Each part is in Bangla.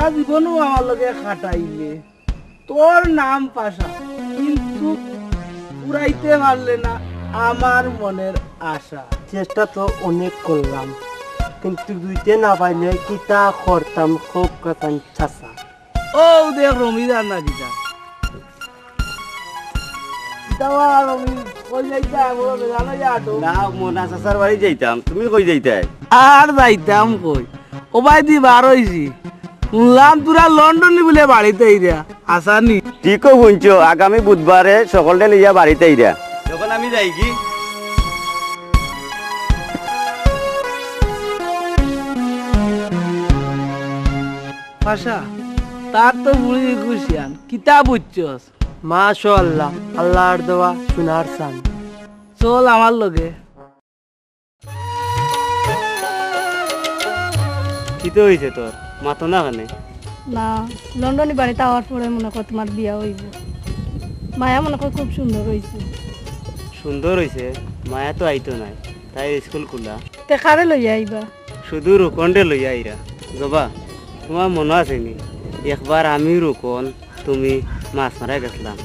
সারা জীবনও আমার লগে খাটাইলে তোর নাম পাশা কিন্তু পুরাইতে পারলে না আমার মনের আশা। চেষ্টা তো অনেক করলাম কিন্তু দুইতে না পাইলে কিতা করতাম খুব কথা চাষা। ও দেখ রমিদার না কিতা না মোনা চাচার বাড়ি যাইতাম, তুমি কই যাইতাই? আর যাইতাম কই ও ভাই দি বার হইছি শুনলাম তোরা লন্ডনে বলে বাড়িতে ইরা আসানি। ঠিকও শুনছো, আগামী বুধবারে সকলটা লইয়া বাড়িতে আইরা। তখন আমি যাই কি পাশা তার তো বুড়ি খুশিয়ান কিতা বুঝছস? মাশাআল্লাহ, আল্লাহর দেওয়া সোনার চান। চল আমার লগে। কি তো হয়েছে তোর মাতো না কানে? না, লন্ডনে বাড়িতে আওয়ার পরে মনে কর তোমার বিয়া হইব। মায়া মনে কর খুব সুন্দর হয়েছে। সুন্দর হয়েছে, মায়া তো আইতো নাই, তাই স্কুল খোলা। তে কারে লইয়া আইবা? শুধু রুকনডে লইয়া আইরা। জবা তোমার মনে আসেনি একবার আমি রুকন তুমি মাছ মারাই গেছিলাম,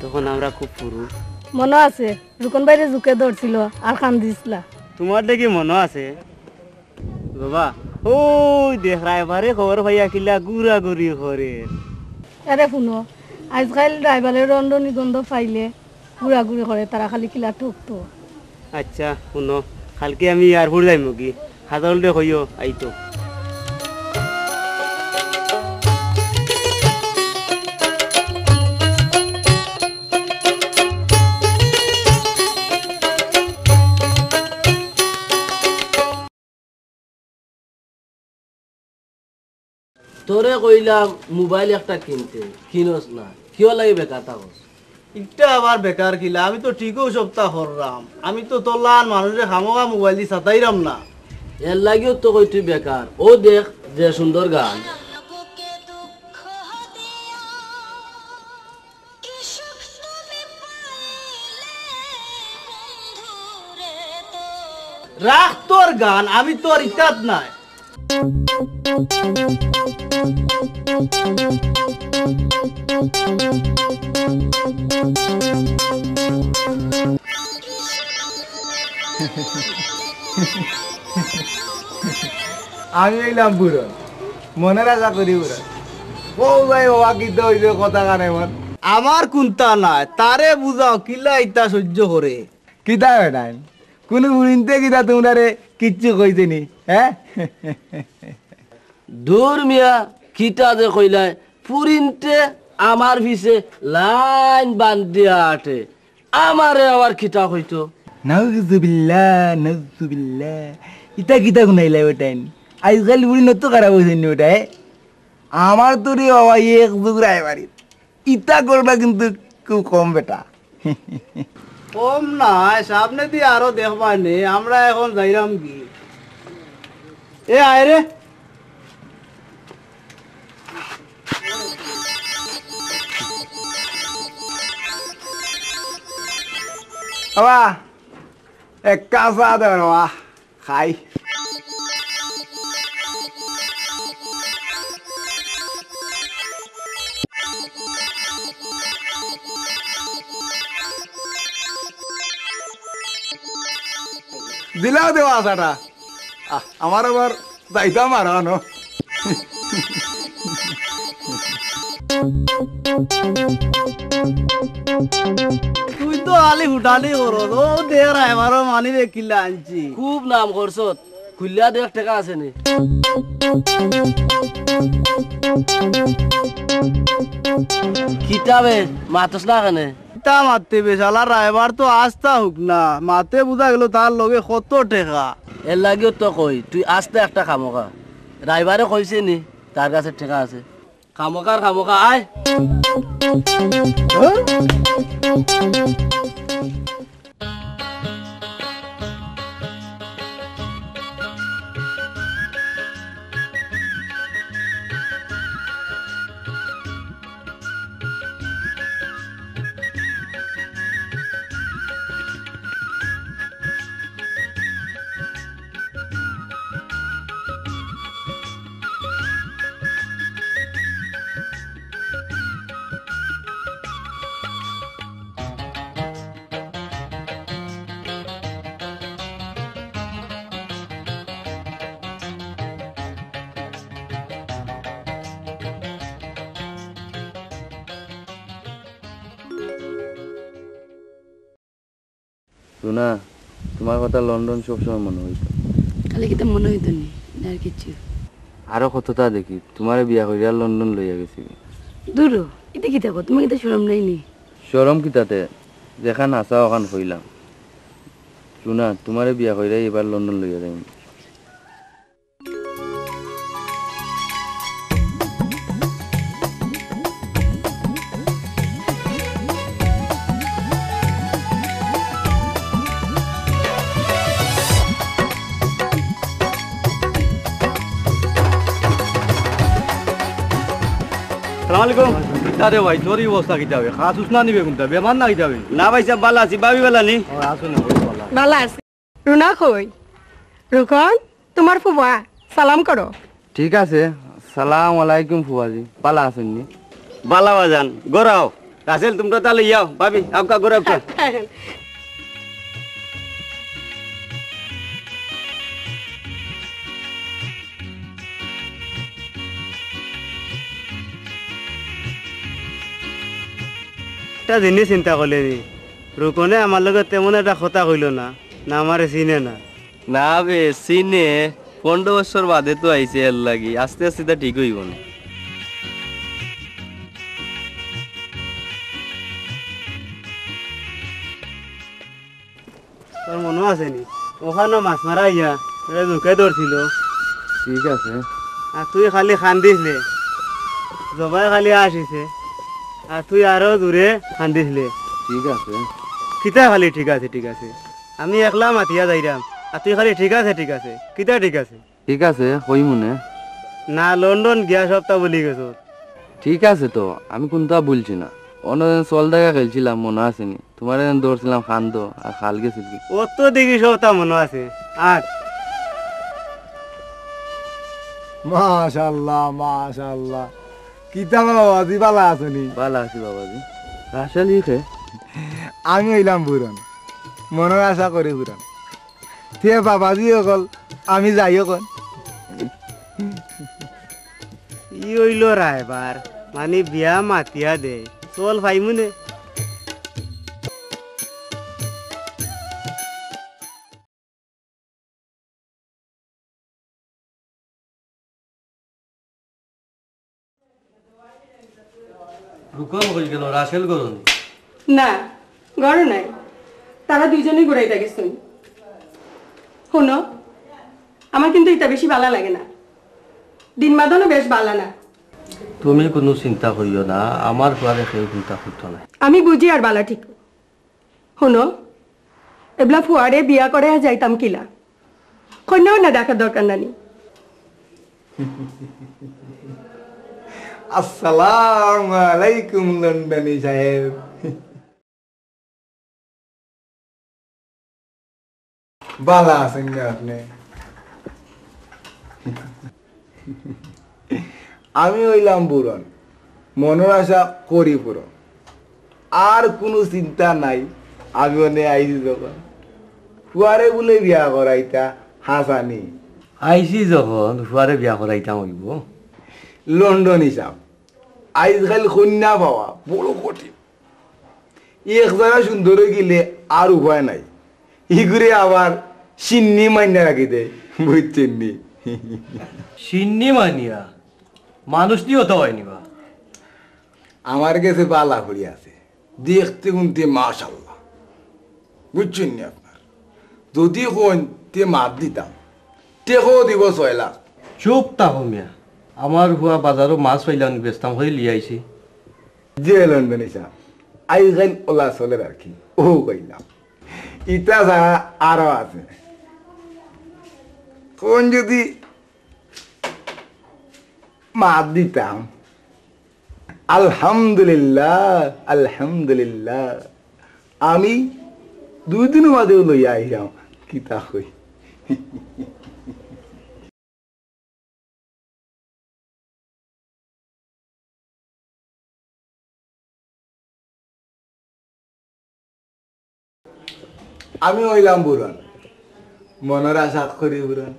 তখন আমরা খুব পুরু। মনে আছে রুকন বাইরে জুকে ধরছিল আর কান দিছিলা। তোমার দেখি মনে আছে বাবা? ওই দেখ রাইবারে খবর ভাইয়া কিলা গুড়া গুড়ি করে। আরে শুনো, আজকাল ড্রাইভারের রন্ধনী গন্ধ পাইলে ঘুরাঘুরি করে, তারা খালি কিলা ঠকতো। আচ্ছা শুনো, কালকে আমি এয়ারপোর্ট যাইম কি হাজারলে কইও আইতো। তোরে কইলাম মোবাইল একটা কিনতে, কিনস না, কিয় লাগে বেকার থাকস? ইটা আবার বেকার কিলা? আমি তো ঠিকও সপ্তাহ করলাম, আমি তো তোলান মানুষের খামোখা মোবাইল দিয়ে সাতাইরাম না। এর লাগিও তো কই তুই বেকার। ও দেখ যে সুন্দর গান। রাখ তোর গান, আমি তোর ইতাত নাই। আমি এলাম বুড়ো, মনে রাজা করি বুড়ো। ও ভাই বাবা কিন্তু ওই যে কথা কানে মন আমার কুন্তা নাই, তারে বুঝাও কিলা ইতা সহ্য করে। কিতা বেটাই কোনো বুড়িনতে কিতা তোমরা রে কিচ্ছু কইছে নি? হ্যাঁ দূর মিয়া কিটা যে কইলাই পুরিনতে আমার ভিসে লাইন বান্ধিয়া আটে, আমারে আবার কিটা কইতো। নাউজুবিল্লাহ নাউজুবিল্লাহ, ইতা কিতা গুনাইলা বেটাই? আজকাল বুড়ি নত খারাপ হয়েছে নি ওটাই। আমার তো রে বাবা এক যুগ রায়বাড়ি ইতা করবা কিন্তু খুব কম বেটা। কম নাই, সামনে দিয়ে আরো দেখবা নে। আমরা এখন যাইরাম কি এ আয় রে। বাবা এক কাঁচা দেবেন বাবা, খাই। দিলাও দেওয়া আশাটা আমার আবার যাইতাম আর আনো। তুই তো আলি হুটালি করো। ও দেখ এবারও মানি রে কিলা আনছি। খুব নাম করছত, খুললা দেখ টাকা আছে নি? কিতাবে মাতস না কেনে? তা মারতে বেশালা রাইবার তো আস্থা হোক না, মাতে বুঝা গেল তার লগে কত টেকা। এর লাগিও তো কই তুই আস্তে একটা খামোকা। রাইবারে কইছে নি তার কাছে টাকা আছে? খামোকার খামোকা আয়। শোনা তোমার কথা লন্ডন সবসময় মনে হইতো খালি কিতা মনে হইতো নি আর কিছু আরো কতটা দেখি তোমারে বিয়া করিয়া লন্ডন লইয়া গেছি দূর এটা কিতা কো তুমি কিতা শরম নাই নি শরম কিতাতে যেখান আসা ওখান হইলাম শোনা তোমারে বিয়া করিয়া এবার লন্ডন লইয়া যাই সালামালাইকুম কিতারে ভাই তোর অবস্থা কিতা হবে খাস উসনা নিবে কোনটা বেমার না কিতা হবে না ভাই সাহেব ভালো আছি বাবি ভালো নি আসুন ভালো আছি রুনা কই রুকন তোমার ফুবা সালাম করো ঠিক আছে সালাম আলাইকুম ফুয়াজি পালা আসেননি বালা বাজান গোরাও রাসেল তোমরা তাহলে ইয়াও ভাবি আপকা গোরাও কা একটা জিনিস চিন্তা করলে নি রুকনে আমার লগত তেমন একটা কথা কইল না না আমারে চিনে না না বে সিনে 15 বছর বাদে তো আইছে এর লাগি আস্তে আস্তে তা ঠিক হইব না তোর মনে আছে নি ওখানে মাছ মারা ইয়া এটা ঢুকে ধরছিল ঠিক আছে আর তুই খালি খান্দিসলে জবাই খালি আসিছে আর তুই আরো দূরে খান্দিসলে ঠিক আছে কিতা খালি ঠিক আছে ঠিক আছে আমি একলা মাতিয়া যাইরাম আর তুই খালি ঠিক আছে কিতা ঠিক আছে ঠিক আছে হই মনে না লন্ডন গিয়া সপ্তাহ বলি গেছো ঠিক আছে তো আমি কোনটা বলছি না অন্যদিন চল দেখা খেলছিলাম মনে আসেনি তোমার দৌড়ছিলাম খান্দ আর খাল গেছিল কি ও তো দেখি সপ্তাহ মনে আছে আর মাশাআল্লাহ মাশাআল্লাহ কিতা বাবাজি ভালো আছনি ভালো আছি বাবাজি রাসেল ইখে আমি হইলাম বুরন মনের আশা করি বুরন থে বাবাজি অকল আমি যাই অকল ই হইল রায়বার মানে বিয়া মাতিয়া দে চল ভাইমুনে রুকন কই গেল রাসেল করুন না গড় নাই তারা দুইজনেই ঘুরাইতে গেছেন শোনো আমার কিন্তু এটা বেশি ভালো লাগে না দিন বাদনও বেশ ভালো না তুমি কোনো চিন্তা করিও না আমার পরে কেউ চিন্তা করতো না আমি বুঝি আর বালা ঠিক শোনো এবলা ফুয়ারে বিয়া করে যাইতাম কিলা কন্যাও না দেখার দরকার নানি আসসালামু আলাইকুম লন্ডনী সাহেব ভালো আছেন আপনি আমি হইলাম বুড়ন মনের আশা করি পূরণ আর কোনো চিন্তা নাই আমি অনে আইছি যখন ফুয়ারে বলে বিয়া করাইতা হাসানি আইসি যখন ফুয়ারে বিয়া করাইতাম হইব লন্ডন হিসাব আজকাল কন্যা পাওয়া বড় কঠিন এক জায়গা সুন্দর গেলে আর উপায় নাই ইগুরে আবার সিন্নি মাইনা রাখি দেয় বুঝছেন নি সিন্নি মানিয়া মানুষ নিয়েও তো হয়নি বা আমার কাছে বালা করি আছে দেখতে শুনতে মাশাল্লাহ বুঝছেন নি আপনার যদি কোন তে মাত দিতাম টেকো দিব 6 লাখ চুপ থাকো মিয়া আমার হুয়া বাজারও মাছ পাইলাম বেচতাম হয়ে লিয়াইছি যে লন্ডন হিসাব আজকাল ওলা চলে রাখি ও কইলাম ইটা ছাড়া আরো আছে কোন যদি মাত দিতাম আলহামদুলিল্লাহ আলহামদুলিল্লাহ আমি 2 দিন বাদেও লইয়া আইলাম কিতা কই আমি হইলাম বুড়ন মনের আশা করি বুড়ন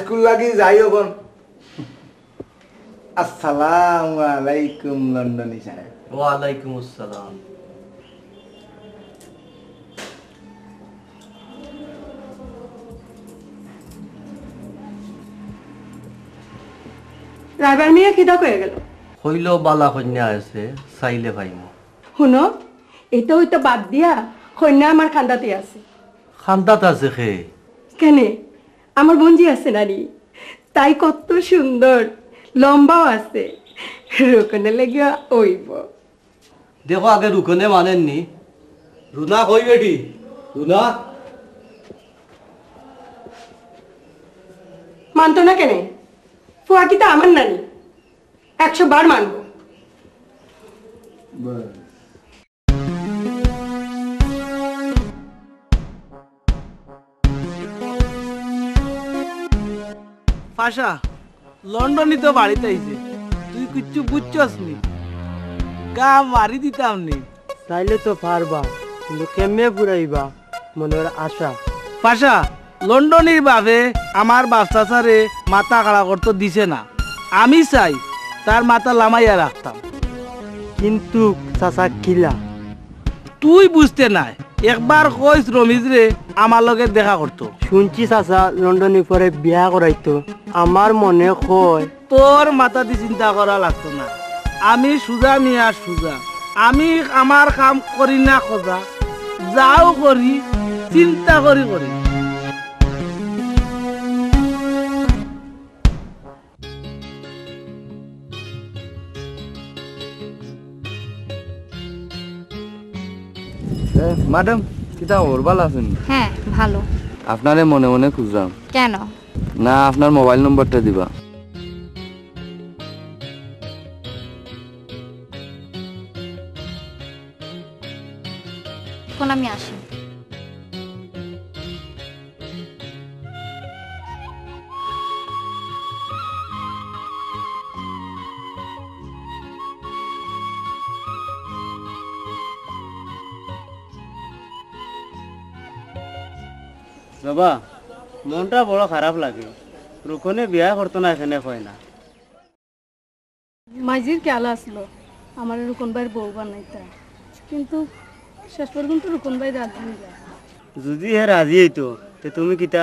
স্কুল লাগি যাই এখন আসসালামু আলাইকুম লন্ডনী সাহেব ওয়ালাইকুম আসসালাম রাইবার মেয়ে খিদা হয়ে গেল হইল বালা কন্যা আছে চাইলে ভাইম শুনো এটা হইতো বাদ দিয়া কন্যা আমার খান্দাতে আছে খান্দাত আছে খে কেনে আমার বঞ্জি আছে নানি তাই কত সুন্দর লম্বাও আছে রোকনে লেগে ওইব দেখো আগে রুকনে মানেননি রুনা কই বেটি রুনা মানতো না কেনে ফুয়া কি তা আমার নানি 100 বার মানবো পাশা লন্ডনই তো বাড়িতে আইছে তুই কিচ্ছু বুঝছস নি গা মারি দিতাম নি চাইলে তো পারবা কিন্তু কেমনে পুরাইবা মনের আশা পাশা লন্ডনের বাবে আমার বাচ্চাচারে মাথা খাড়া করতে দিছে না আমি চাই তার মাথা লামাইয়া রাখতাম কিন্তু চাচা কিলা তুই বুঝতে নাই একবার কইস রমিজ রে আমার লগে দেখা করতো শুনছি চাচা লন্ডনে পরে বিয়া করাইতো আমার মনে হয় তোর মাথা দিয়ে চিন্তা করা লাগতো না আমি সুজা মিয়া সুজা আমি আমার কাম করি না খোঁজা যাও করি চিন্তা করি করি ম্যাডাম কিতা ওর ভালো আছেন হ্যাঁ ভালো আপনারে মনে মনে খুঁজলাম কেন না আপনার মোবাইল নম্বরটা দিবা এখন আমি আসি বাবা মনটা বড় খারাপ লাগে রুকনে বিয়া করতো না এখানে হয় না মাঝির খেয়াল আসলো আমার রুকন ভাইয়ের বউ বানাইতা কিন্তু শেষ পর্যন্ত রুকন ভাই রাজি হয়ে যায় যদি হে রাজি হইতো তে তুমি কিতা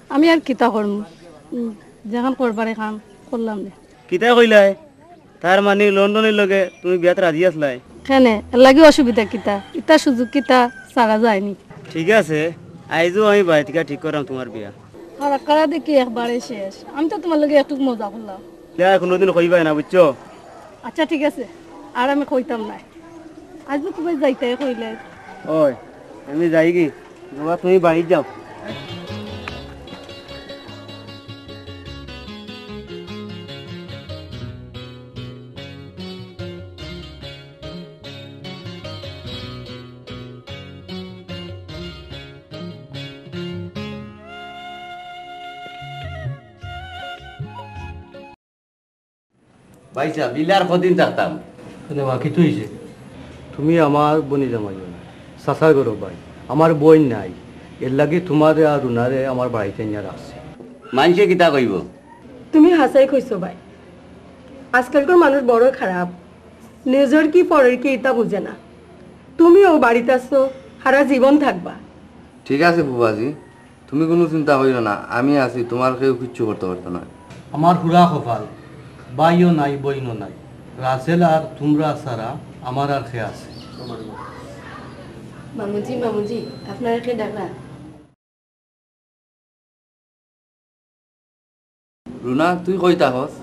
আমি আর কিতা করম যেখান করবার এখান করলাম না কিতা কইলাই তার মানে লন্ডনের লগে তুমি বিয়াত রাজি আসলাই কেনে লাগি অসুবিধা কিতা ইতা সুযোগ কিতা সারা যায়নি ঠিক আছে আইজও আমি বাড়ি থেকে ঠিক করাম তোমার বিয়া আর কারা দেখি একবারে শেষ আমি তো তোমার লগে একটু মজা করলাম কোনোদিন কইবাই না বুঝছো আচ্ছা ঠিক আছে আর আমি কইতাম না আজ তুমি যাইতে কইলে ওই আমি যাই কি বাবা তুমি বাড়ি যাও ভাইসা বিলে আর কদিন থাকতাম কি তুইছে তুমি আমার বনি জামাই চাচা করো ভাই আমার বই নাই এর লাগে তোমারে আর রুনারে আমার বাড়িতে নিয়ে রাখছে মানুষে কিতা কইব তুমি হাসাই কইছো ভাই আজকালকার মানুষ বড় খারাপ নিজের কি পরের কি এটা বুঝে না তুমিও বাড়িতে আসছো সারা জীবন থাকবা ঠিক আছে বুবাজি তুমি কোনো চিন্তা করিও না আমি আছি তোমার কেউ কিচ্ছু করতে পারতো না আমার হুরা কপাল বাইও নাই বইনও নাই রাসেল আর তোমরা ছাড়া আমার আর খেয়ে আছে মামুজি মামুজি আপনার কে ডাকলা রুনা তুই কই থাকস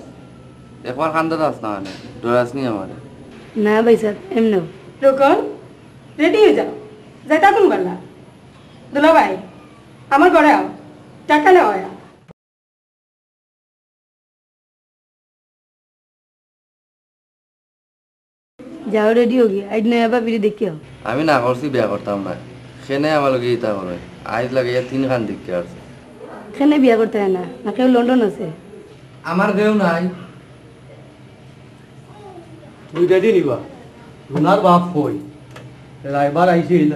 একবার কান্দাত আস না মানে ডরাস নি আমার না ভাই স্যার এমন রোকন রেডি হয়ে যাও যাইতা কোন গলা দুলা ভাই আমার ঘরে আও টাকা নেওয়া যাও রেডি হোগি আজ নয় আবার বিড়ি দেখিও আমি না করছি বিয়া করতাম না সেনে আমার লগে ইতা করে আজ লাগে 3 খান দেখতে আসছে এখানে বিয়া করতে হয় না না কেউ লন্ডন আছে আমার কেউ নাই তুই রেডি নিবা রুনার বাপ কই রাইবার আইছিল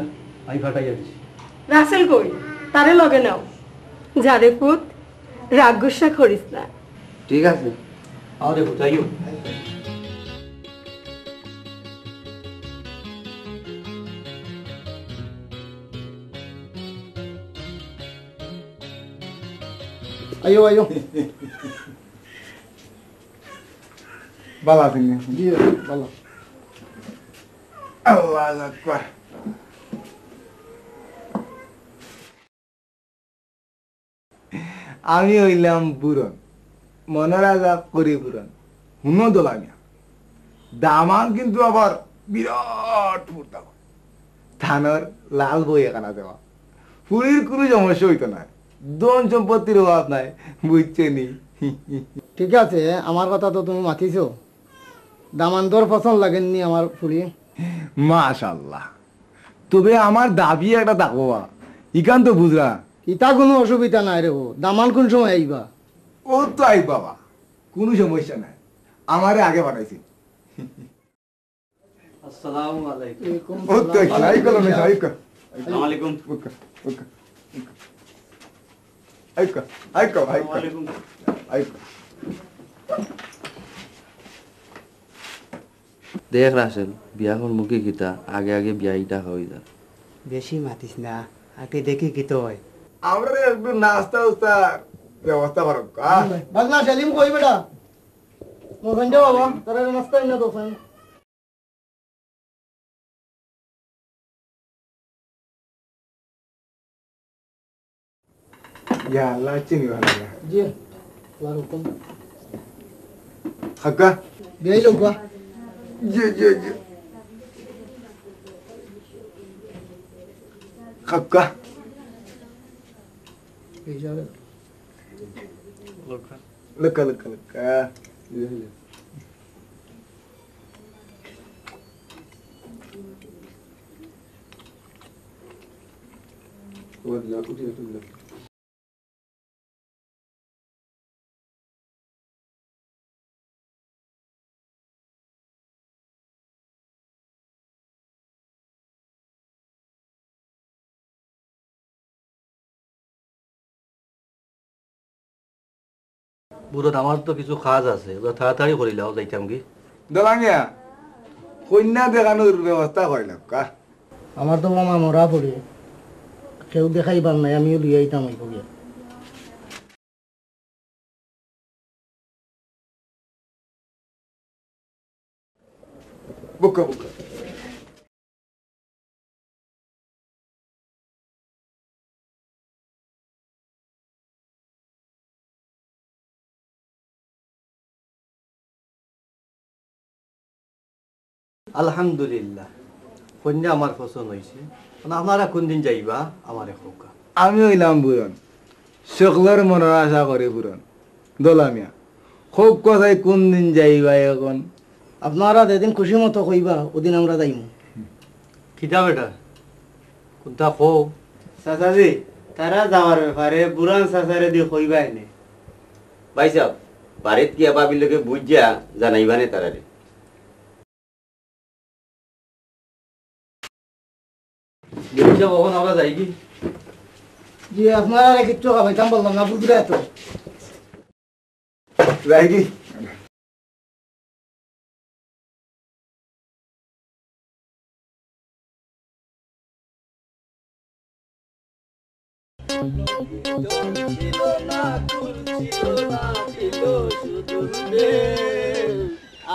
আই ফাটাইয়া দিছি রাসেল কই তারে লগে নাও যারে পুত রাগ গুসা করিস না ঠিক আছে আরে যাইও আয়ো আয়ো ভালো আছেন জি ভালো আল্লাহ আকবার আমি হইলাম বুড়ন মনোরাজা করি বুড়ন হুনো দোলামিয়া দামান কিন্তু আবার বিরাট মোটা থানার লাল বই এখানা দেওয়া ফুরির কোনো সমস্যা হইতো না ধন সম্পত্তির অভাব নাই বুঝছেনি ঠিক আছে আমার কথা তো তুমি মাতিছো দামান্তর পছন্দ লাগেননি আমার ফুরি মাশাআল্লাহ তবে আমার দাবি একটা থাকবো ইকান তো বুঝরা ইটা কোনো অসুবিধা নাই রে ও দামান কোন সময় আইবা ও তো আই বাবা কোনো সমস্যা নাই আমারে আগে পাঠাইছি আসসালামু আলাইকুম ও তো আই কল না আই কল আসসালামু আলাইকুম okay okay I call I call I call I call দেখ রাসেল বিয়া হল মুখে কিতা আগে আগে বিয়াইটা হয়ে যা বেশি মাতিস না আগে দেখি কি তো হয় আমরা একটু নাস্তা উস্তা ব্যবস্থা করো বাগনা সেলিম কই বেটা মোহন যাও বাবা তারা নাস্তা না তো ফাইন ইয়া আল্লাহ চিনি ভালো না জি আল্লাহর হুকুম হাক্কা বেই লোকা জি জি জি হাক্কা এই যাবে লকা লকা লকা ولا كنت تقول বুড়ত আমার তো কিছু কাজ আছে ওটা তাড়াতাড়ি করে লাও যাইতাম কি দলাঙ্গিয়া কন্যা দেখানোর ব্যবস্থা করিলাম কা আমার তো মামা মরা পড়ে কেউ দেখাইবার নাই আমিও লিয়ে আইতাম আইব গিয়া বুকা বুকা আলহামদুলিল্লাহ কন্যা আমার পছন্দ হয়েছে আপনারা কোন দিন যাইবা আমার খোকা আমি হইলাম বুড়ন সকলের মনের আশা করে বুড়ন দলামিয়া খুব কথাই কোন দিন যাইবা এখন আপনারা যেদিন খুশি মতো কইবা ওদিন আমরা যাইমু খিদা বেটা কোনটা খো চাচাজি তারা যাওয়ার ব্যাপারে বুড়ান চাচারে দিয়ে কইবাই নে ভাই সাহেব বাড়িত কি আবার বিলকে বুঝিয়া জানাইবানে তারারে গেলিসা কখন আমরা যাই কি জি আপনারা কিচ্ছু খাবাইতাম বললাম না বুঝলে তো যাই কি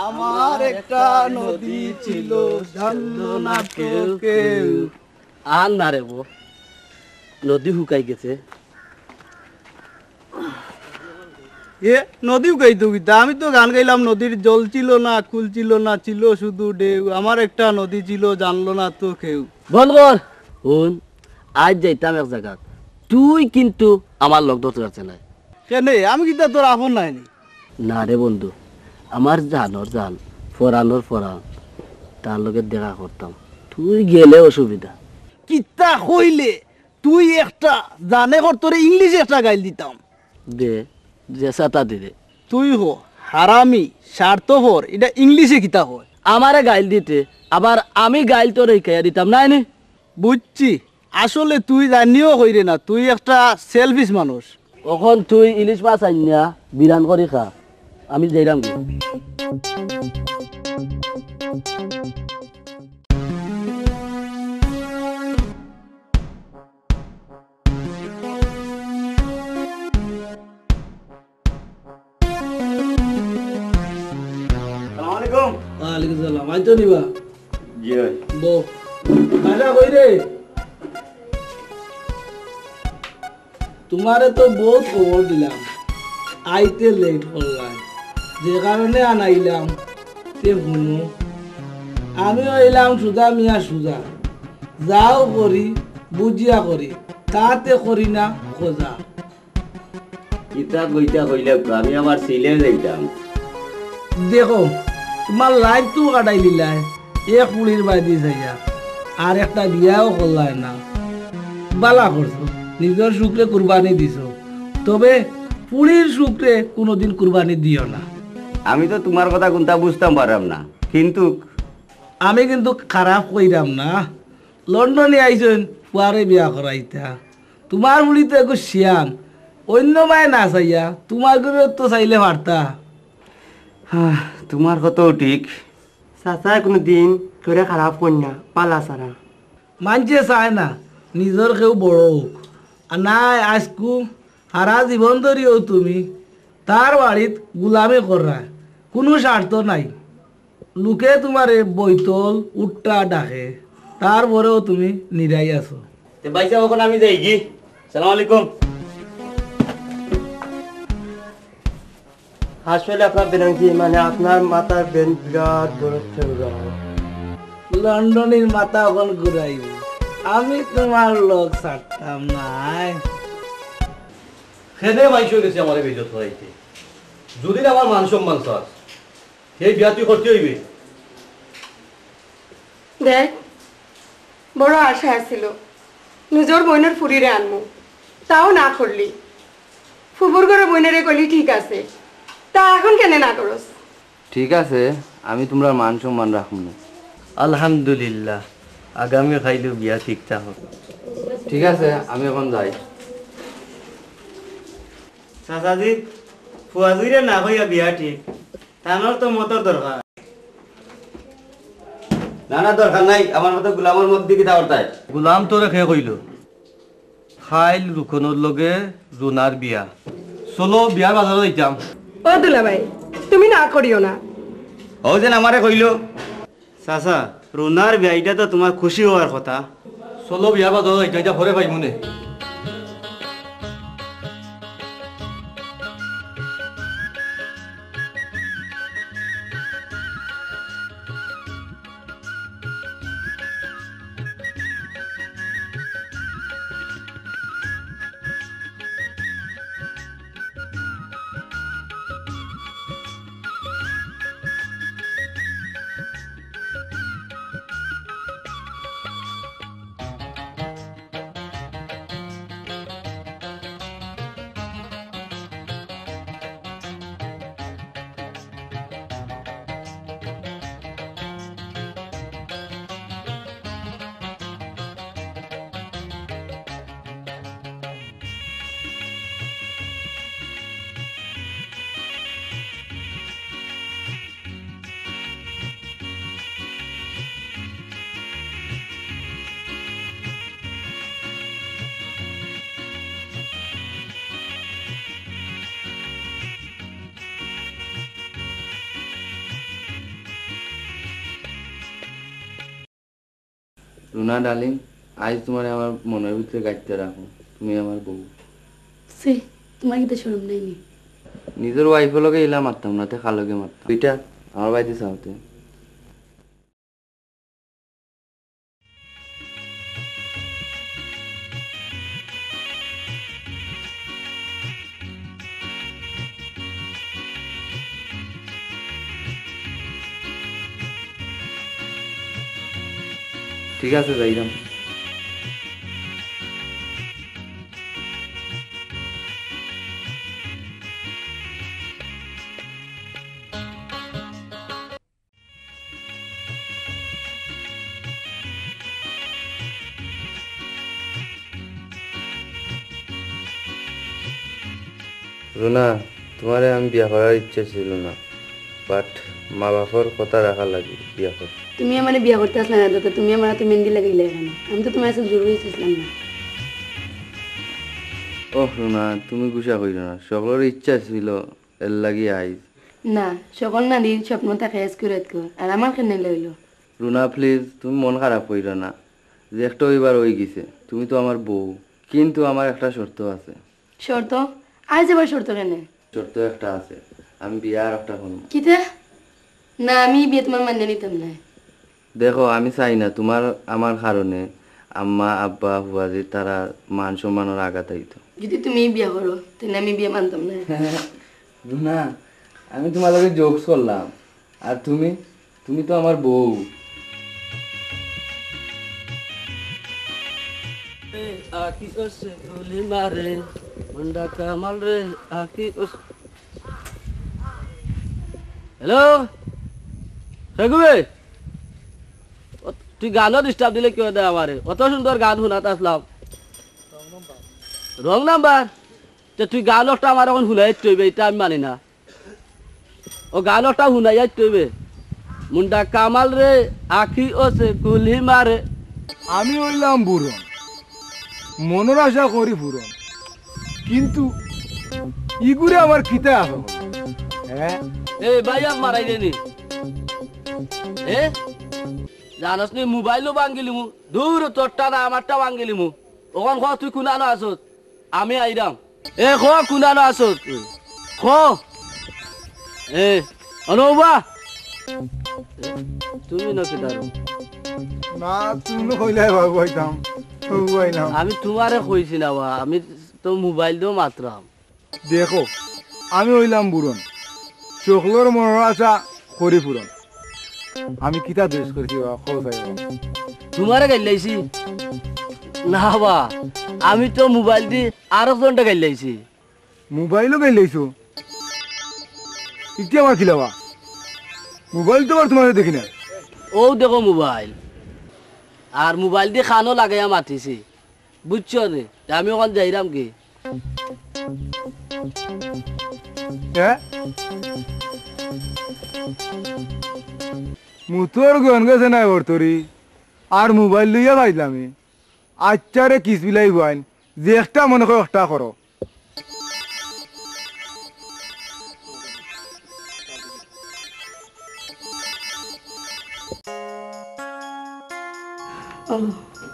আমার একটা নদী ছিল জানলো না কেউ কেউ আর না রে বো নদী শুকাই গেছে এ নদীও গাইতো গীতা আমি তো গান গাইলাম নদীর জল ছিল না কুল ছিল না ছিল শুধু ঢেউ আমার একটা নদী ছিল জানলো না তো কেউ বল কর শুন আজ যাইতাম এক জায়গাত তুই কিন্তু আমার লগ ধরতে পারছে না কেন আমি গীতা তোর আপন নাইনি না রে বন্ধু আমার জানোর জান ফরানোর ফরান তার লগে দেখা করতাম তুই গেলে অসুবিধা কিতা কইলে তুই একটা জানে কর তোরে ইংলিশে একটা গাইল দিতাম দে যে সাতা দে তুই হো হারামি স্বার্থপর এটা ইংলিশে কিতা হয় আমারে গাইল দিতে আবার আমি গাইল তোর শিখাইয়া দিতাম নাই নি বুঝছি আসলে তুই জানিও কইরে না তুই একটা সেলফিশ মানুষ এখন তুই ইলিশ মাছ আনিয়া বিরান করে খা আমি যাইরাম কি লেগে গেলাম আইতো নিবা জি ভাই বো বাসা কই রে তোমারে তো বহুত খবর দিলাম আইতে লেট করলাম যে কারণে আনাইলাম তে শুনো আমি হইলাম সুজা মিয়া সুজা যাও করি বুঝিয়া করি তাতে করি না খোঁজা কিতা কইতা কইলে আমি আমার সিলে যাইতাম দেখো তোমার লাইফ তো কাটাই দিলাই এক পুলির বাড়ি যাইয়া আর একটা বিয়াও করলাই না বালা করছো নিজের শুক্রে কুরবানি দিছো তবে পুলির শুক্রে কোনোদিন কুরবানি দিও না আমি তো তোমার কথা কোনটা বুঝতাম পারলাম না কিন্তু আমি কিন্তু খারাপ কইরাম না লন্ডনে আইছেন ফুয়ারে বিয়া করাইতা তোমার বুড়ি তো একটু শিয়ান অন্য মায় না চাইয়া তোমার করে তো চাইলে পারতা তোমার কথাও ঠিক চাচা কোনো দিন তোরে খারাপ কর না পালা সারা মানছে চায় না নিজের কেউ বড় হোক আর নাই আজকু সারা জীবন ধরিও তুমি তার বাড়িত গুলামি করা কোনো স্বার্থ নাই লোকে তোমারে বৈতল উট্টা ডাকে তারপরেও তুমি নিরাই আছো ভাই সাহেব এখন আমি যাই কি সালাম আলাইকুম আসলে আপনার বেরঙ্গি মানে আপনার মাথার বেন বিরাট বড় ফেউরা লন্ডনের মাথা ওখান ঘুরাইব আমি তোমার লোক ছাড়তাম নাই খেদে মাইশ হয়ে গেছে আমার বেজত হইতে যদি না আমার মান সম্মান চাস সেই বিয়া তুই করতে হইবে দেখ বড় আশা আছিল নিজের বইনের ফুরিরে আনমু তাও না করলি ফুবুর করে বইনেরে কইলি ঠিক আছে তা এখন কেন না করস ঠিক আছে আমি তোমরা মান সম্মান রাখুন না আলহামদুলিল্লাহ আগামী খাইলেও বিয়া ঠিকঠাক হোক ঠিক আছে আমি এখন যাই চাচাজি ফুয়াজুরে না হইয়া বিয়া ঠিক তানোর তো মতর দরকার না না দরকার নাই আমার মতো গোলামের মধ্যে কি দাওয়ার গোলাম তোরে খেয়ে কইল খাইল রুকনের লগে রুনার বিয়া চলো বিয়ার বাজারে যাইতাম ও দুলাভাই তুমি না করিও না ও যেন আমারে কইল চাচা রুনার বিয়া এটা তো তোমার খুশি হওয়ার কথা চলো বিয়ার বাজারে যাইতাম এটা ভরে পাই মনে রুনা ডার্লিং আজ তোমার আমার মনের ভিতরে গাইতে রাখো তুমি আমার বউ সে তোমার কিন্তু শরম নাই নি নিজের ওয়াইফের লগে ইলা মারতাম না তে খালকে মারতাম দুইটা আমার বাড়িতে চাওতে ঠিক আছে যাইলাম রুনা তোমারে আমি বিয়া করার ইচ্ছা ছিল না বাট মা বাবার কথা রাখা লাগে বিয়া কর তুমি আমার বিয়া করতে আসলে না তো তুমি আমার হাতে মেহেন্দি লাগাইলে এখানে আমি তো তোমার সাথে জরুরি ছিলাম না ওহ রুনা তুমি গুছা কইল না সকলের ইচ্ছা ছিল এর লাগি আইজ না সকল নারীর স্বপ্ন থাকে স্কুলেত আর আমার কেন লইল রুনা প্লিজ তুমি মন খারাপ কইরো না যে একটা ওইবার হয়ে গেছে তুমি তো আমার বউ কিন্তু আমার একটা শর্ত আছে শর্ত আজ আবার শর্ত কেন শর্ত একটা আছে আমি বিয়ে আর একটা করবো কিতা না আমি বিয়ে তোমার মান্য নিতাম না দেখো আমি চাই না তোমার আমার কারণে আম্মা আব্বা হুয়াজি তারা মান সম্মানের আঘাত আইতো যদি তুমি বিয়ে করো তাহলে আমি বিয়ে মানতাম না রুনা আমি তোমার লগে জোকস করলাম আর তুমি তুমি তো আমার বউ আকি ওসে গুলি মারে মুন্ডা কামাল রে আকি ওস হ্যালো রঘুবে তুই গানও ডিস্টার্ব দিলে কেউ দেয় আমারে অত সুন্দর গান শুনাতে আসলাম রং নাম্বার তুই গান একটা আমার এখন শুনাই তৈবে এটা আমি মানি না ও গান একটা শুনাই তৈবে মুন্ডা কামাল রে আখি ওসে গুলি মারে আমি হইলাম বুড়ন মনের আশা করি পূরণ কিন্তু ইগুরে আমার খিতে আসো হ্যাঁ এই ভাই আম মারাই দেনি এ জানাস নি মোবাইলও ভাঙ্গিলি মু দূর তোরটা না আমারটা ভাঙ্গিলি মু ওখান খ তুই কুনানো আসত আমি আইরাম এ খ কুনানো আসত খ এ অনুবা তুমি নাকি দাঁড়ো না তুমি কইলে বাবু হইতাম আমি তোমারে কইছি না বা আমি তো মোবাইল দিও মাত্রাম দেখো আমি হইলাম বুড়ন চোখলোর মনের আশা করি পূরণ আমি কিতা দোষ করেছি তোমারে গাইলাইছি না বা আমি তো মোবাইল দি আর একজনটা গাইলাইছি মোবাইলও গাইলাইছো ইতি আমার খিলাবা মোবাইল তো আর তোমার দেখি না ও দেখো মোবাইল আর মোবাইল দিয়ে খানো লাগাইয়া মাতিছি বুঝছো রে আমি ওখান যাইরাম কি মুতোর গন গেছে না ওর তোরি আর মোবাইল লইয়া পাইলামি আচ্চারে কিস বিলাই গাইন যে একটা মনে করো একটা করো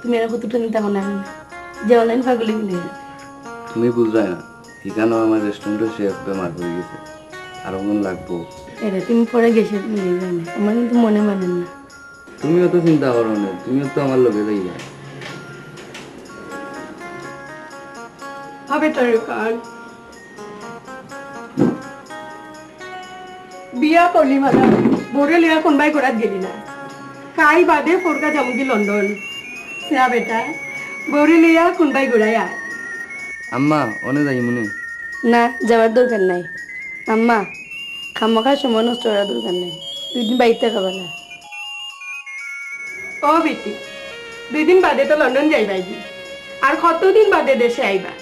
তুমি আর কতটা নিতে পারো না যে অনলাইন পাগলি মিলে তুমি বুঝলাই না এখানেও আমার রেস্টুরেন্টের শেফ বেমার হয়ে গেছে আর মন লাগবো এটা তুমি পরে গেছে মিলে যায় না আমার কিন্তু মনে মানে না তুমিও তো চিন্তা করো না তুমিও তো আমার লগে যাই হবে তোর কার বিয়া করলি ভালো বড়ে লিয়া কোনবাই করাত গেলি না কাই বাদে ফোরকা যামুগি লন্ডন না বেটা বড়ে লিয়া কোনবাই ঘুরাই আয় আম্মা অনে যাই মনে না যাওয়ার দরকার নাই আম্মা খামাখার সময় নষ্ট করার দরকার নাই 2 দিন বাড়িতে খাবা না ও বেটি 2 দিন বাদে তো লন্ডন যাইবাই আর কতদিন বাদে দেশে আইবা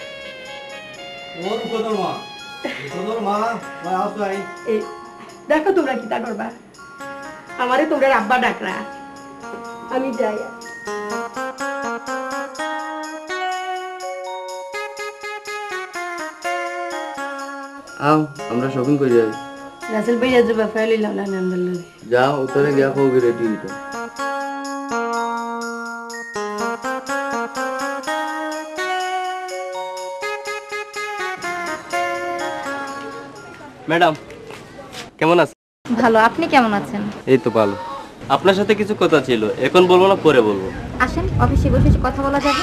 দেখো তোমরা কিতা করবা আমারে তোমরা আব্বা ডাকরা আমি যাই আও আমরা শপিং করে যাই রাসেল ভাই আজ বাফা লইলাম না নাম্বার লই যাও উত্তরে গিয়া খাও রেডি হইতো ম্যাডাম কেমন আছেন? ভালো, আপনি কেমন আছেন? এই তো ভালো। আপনার সাথে কিছু কথা ছিল, এখন বলবো না পরে বলবো। আসেন, অফিসে বসে কথা বলা যাবে।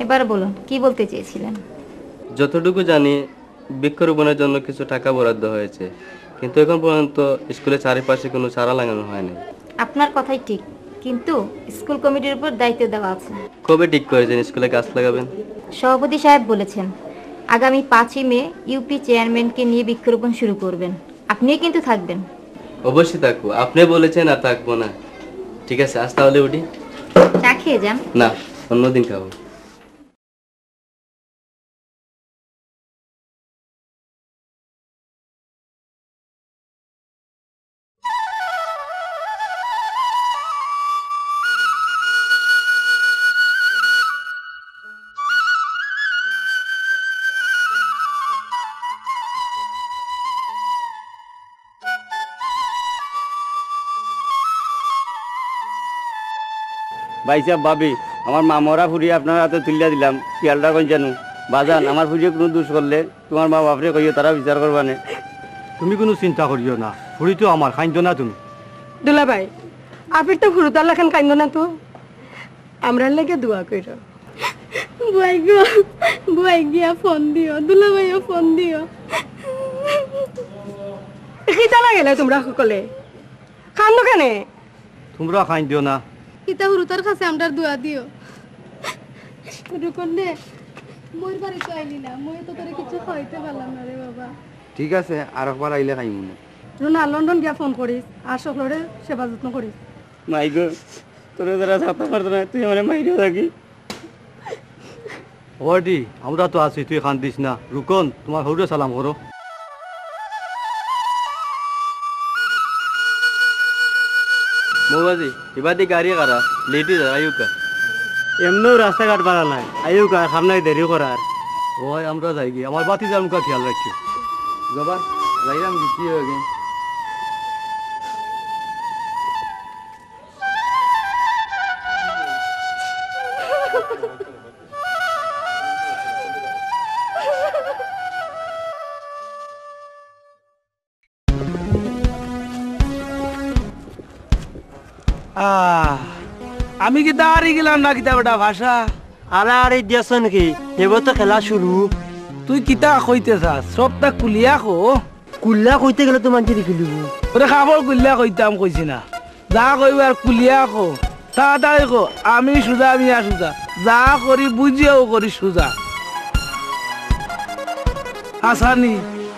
এবার বলুন, কি বলতে চেয়েছিলেন? যতটুকু জানি বৃক্ষরোপণের জন্য কিছু টাকা বরাদ্দ হয়েছে, কিন্তু এখন পর্যন্ত স্কুলের চারিপাশে কোনো চারা লাগানো হয়নি। আপনার কথাই ঠিক, কিন্তু স্কুল কমিটির উপর দায়িত্ব দেওয়া আছে। কবে ঠিক করেছেন স্কুলে গাছ লাগাবেন? সভাপতি সাহেব বলেছেন আগামী 5ই মে ইউপি চেয়ারম্যানকে নিয়ে বৃক্ষরোপণ শুরু করবেন। আপনিও কিন্তু থাকবেন। অবশ্যই থাকবো, আপনি বলেছেন আর থাকবো না। ঠিক আছে, আজ তাহলে উঠি। চা খেয়ে যান। না, অন্যদিন খাবো। ভাই সাহেব ভাবি আমার মামরা ফুরিয়ে আপনার হাতে তুলিয়া দিলাম খেয়ালটা কই জানো বাজান আমার ফুরিয়ে কোনো দোষ করলে তোমার মা বাপরে কইও তারা বিচার করবানে। তুমি কোনো চিন্তা করিও না, ফুরি তো আমার খাইন্দ না তুমি। দুলা ভাই আপনি তো ফুরুতার লেখান কাইন্দ না তো, আমরা লেগে দোয়া কইর। বুয়াই গো, বুয়াই গিয়া ফোন দিও, দুলা ভাইও ফোন দিও। কিতা না গেলে তোমরা সকলে কান্দ কেনে? তোমরা খাইন্দিও না। কিতা হুরুতার কাছে আমরা দোয়া দিও। রুকন রে, মোর বাড়ি তো আইলি না, মই তো তোরে কিছু খাইতে পারলাম না রে বাবা। ঠিক আছে আর একবার আইলে খাইমু না। রুনা লন্ডন গিয়া ফোন করিস আর সকলরে সেবা যত্ন করিস। মাই গো তোরে যারা ছাড়তে পারতো না তুই আমার মাইরেও থাকি। ওয়ার্ডি আমরা তো আছি, তুই খান দিস না। রুকন তোমার হৌরে সালাম করো। মৌবাজি এবাদি গাড়ি কারা লেটি যা আয়ুকা এমনিও রাস্তাঘাট বাড়া নাই আয়ুকা সামনে দেরি করার। ওই আমরা যাই গিয়ে আমার বাতি যার মুখা খেয়াল রাখি। জবা যাইলাম কি হয়ে গে। আমি কি দাঁড়িয়ে গেলাম না কিতা বেটা ভাষা? আরে আরে দিয়াছ নাকি, এবার তো খেলা শুরু। তুই কিতা কইতে চাস? সবটা কুলিয়া কো। কুল্লা কইতে গেলে তো মানছি দেখি লিব। ওরে খাবার কুলিয়া কইতাম কইছি না, যা কইব আর কুলিয়া কো, তাড়াতাড়ি কো। আমি সুজা মিয়া সুজা, যা করি বুঝিয়াও করি সুজা। আসানি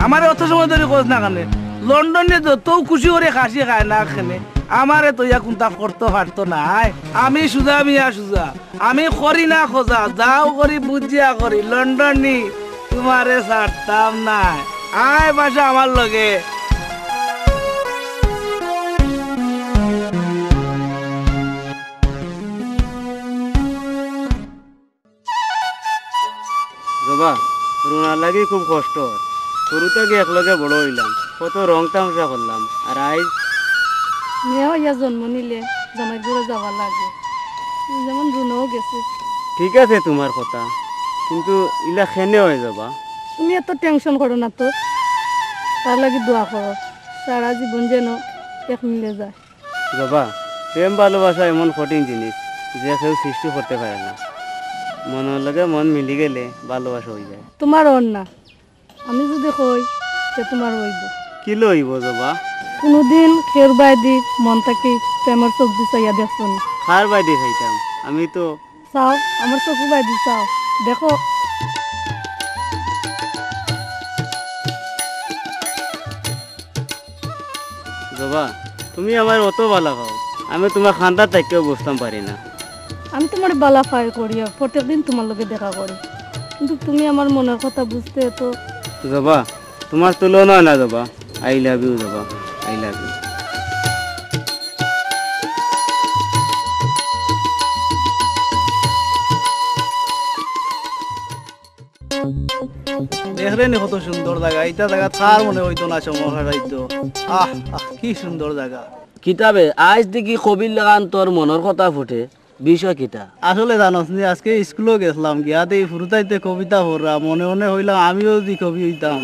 আমার অত সময় ধরে কোচ না কানে লন্ডনে যত খুশি করে খাসি খায় না খেনে আমারে তো ইয়া কোনটা করতে পারতো নাই। আমি সুজা মিয়া সুজা, আমি করি না খোঁজা, যাও করি বুঝিয়া করি। লন্ডনী তোমারে ছাড়তাম না, আয় বাসা আমার লগে। জবা রুনার লাগে খুব কষ্ট হয়। শুরু থেকে একলগে বড় হইলাম, কত রং তামসা করলাম। আর আজ মেয়ে হইয়া জন্ম নিলে জামাই ঘুরে যাওয়া লাগে, যেমন রুনাও গেছে। ঠিক আছে তোমার কথা, কিন্তু ইলা খেনে হয়ে যাবা। তুমি এত টেনশন করো না তো, তার লাগে দোয়া করো সারা জীবন যেন এক মিলে যায়। জবা প্রেম ভালোবাসা এমন কঠিন জিনিস যে কেউ সৃষ্টি করতে পারে না। মনের লগে মন মিলি গেলে ভালোবাসা হয়ে যায়। তোমার ওর না, আমি যদি কই সে তোমার হইব। কি লইব জবা? কোনোদিন খের বাইদি মন থাকি প্রেমের সবজি চাইয়া দেখছো না? খার বাইদি খাইতাম আমি তো। চাও আমার চকু বাইদি চাও, দেখো জবা তুমি আমার অত ভালো খাও, আমি তোমার খান্দার থাকতেও বুঝতাম পারি না। আমি তোমার বালা ফাই করি, প্রত্যেকদিন তোমার লগে দেখা করি, কিন্তু তুমি আমার মনের কথা বুঝতে তো। জবা তোমার তুলনা না জবা। আই লাভ ইউ জবা, আই লাভ ইউ। দেখলেন কত সুন্দর জায়গা, এইটা জায়গা তার মনে হইতো না সময় হারাইতো। আহ আহ কি সুন্দর জায়গা। কিতাবে আজ দেখি কবির লাগান তোর মনের কথা ফুটে, বিষয় কিতা? আসলে জানোস নি আজকে স্কুলেও গেছিলাম, গিয়াতে ফুরুতাইতে কবিতা পড়রা, মনে মনে হইলাম আমিও যদি কবি হইতাম।